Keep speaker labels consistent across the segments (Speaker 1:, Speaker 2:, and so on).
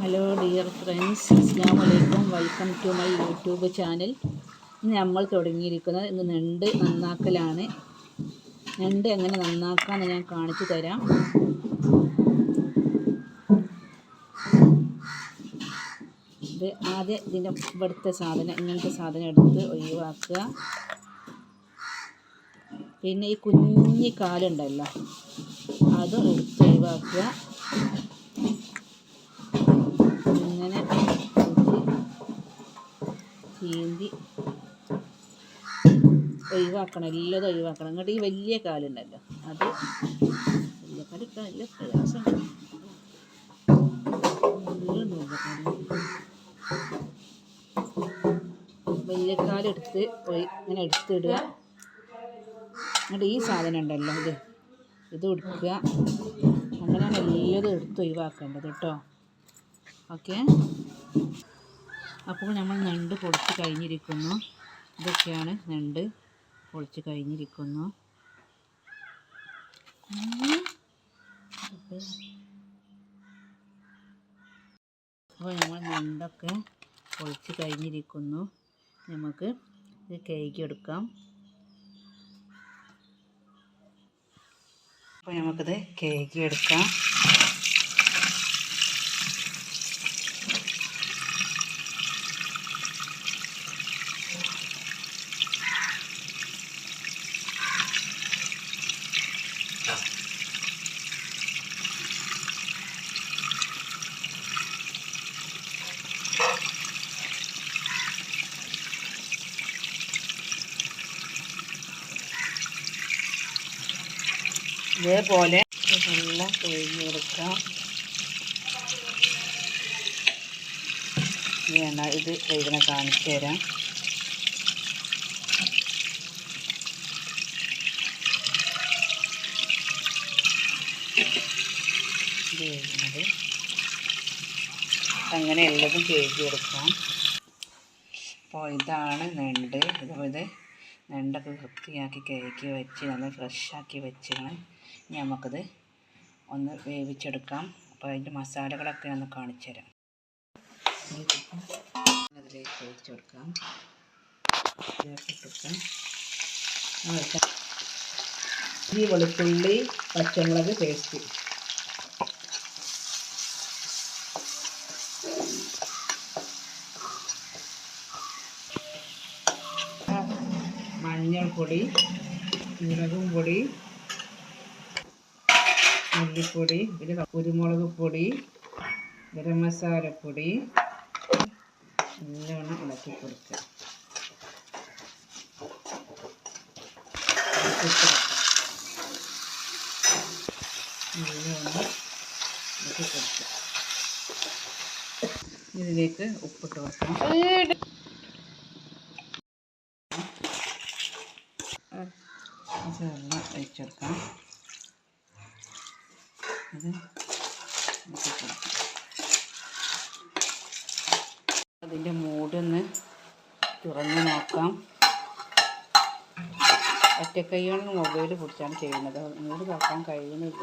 Speaker 1: Hello dear friends, അസ്സലാമു അലൈക്കും. Welcome to my YouTube channel. ഇന്ന് നമ്മൾ തുടങ്ങിയിരിക്കുന്നത് ഞണ്ട് നന്നാക്കലാണ്. ഞണ്ട് എങ്ങനെ നന്നാക്കാമെന്ന് ഞാൻ കാണിച്ചു തരാം. ഇത് ആദ്യം ഇവിടുത്തെ സാധനം, ഇങ്ങനത്തെ സാധനം എടുത്ത് ഒഴിവാക്കുക. പിന്നെ ഈ കുഞ്ഞി കാലുണ്ടല്ലോ, അതും എടുത്ത് ഒഴിവാക്കുക. ഇങ്ങനെ ചീന്തി ഒഴിവാക്കണം, എല്ലാതും ഒഴിവാക്കണം. എന്നിട്ട് ഈ വലിയ കാലുണ്ടല്ലോ, അത് വലിയ കാലിട്ടാൽ നല്ല പ്രയാസമുണ്ട്. വലിയ കാലെടുത്ത് ഇങ്ങനെ എടുത്തിടുക. എന്നിട്ട് ഈ സാധനം ഉണ്ടല്ലോ, ഇത് എടുക്കുക. അങ്ങനെയാണ് എല്ലാതും എടുത്ത് ഒഴിവാക്കേണ്ടത് കേട്ടോ. ഓക്കെ, അപ്പോൾ നമ്മൾ ഞണ്ട് പൊളിച്ച് കഴിഞ്ഞിരിക്കുന്നു. ഇതൊക്കെയാണ് ഞണ്ട് പൊളിച്ച് കഴിഞ്ഞിരിക്കുന്നു. അപ്പോൾ നമ്മൾ ഞണ്ടൊക്കെ പൊളിച്ച് കഴിഞ്ഞിരിക്കുന്നു. നമുക്ക് ഇത് കഴുകിയെടുക്കാം. അപ്പോൾ നമുക്കിത് കഴുകിയെടുക്കാം. ഇതേപോലെ എല്ലാം കഴുകിയെടുക്കാം. ഇത് കഴുകണ കാണിച്ചു തരാം. കഴുകുന്നത് അങ്ങനെ എല്ലാതും കഴുകിയെടുക്കാം. അപ്പോൾ ഇതാണ് ഞണ്ട്. ഇത് ഞണ്ടൊക്കെ വൃത്തിയാക്കി കഴുകി വെച്ച് നല്ല ഫ്രഷാക്കി വെച്ചാണ്. ഇനി നമുക്കത് ഒന്ന് വേവിച്ചെടുക്കാം. അപ്പോൾ അതിൻ്റെ മസാലകളൊക്കെ ഒന്ന് കാണിച്ചു തരാം. അതിലേക്ക് ഒഴിച്ചു കൊടുക്കാം. ഈ വെളുത്തുള്ളി പച്ചമുളക് പേസ്റ്റ്, മഞ്ഞൾപ്പൊടി, മുളകും പൊടി, മല്ലിപ്പൊടി, പിന്നെ കുരുമുളക് പൊടി, ഗരം മസാലപ്പൊടി നല്ലോണം ഇളക്കി കൊടുക്കുക. നല്ലോണം ഇളക്കി കൊടുക്കുക. ഇതിലേക്ക് ഉപ്പിട്ട് കൊടുക്കാം. മസാല ഒഴിച്ചെടുക്കാം. അതിൻ്റെ മൂടൊന്ന് തുറന്ന് നോക്കാം. ഒറ്റക്കൈയാണ് മൊബൈൽ പിടിച്ചാണ് ചെയ്യുന്നത്. മൂട് തുറക്കാൻ കഴിയുന്നില്ല.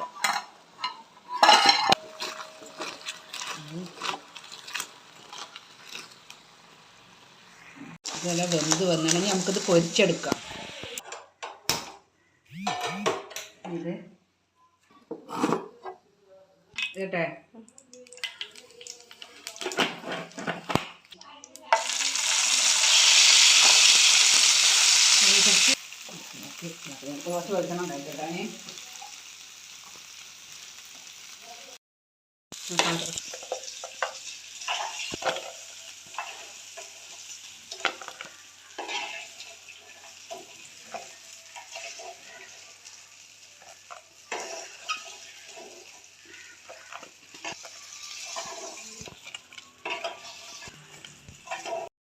Speaker 1: ഇതെല്ലാം വെന്ത് വന്നിട്ടുണ്ടെങ്കിൽ നമുക്കിത് പൊരിച്ചെടുക്കാം. ഇത് കേട്ടെ, കുറച്ച് വെളിച്ചെണ്ണ ഉണ്ടായിട്ടാണ്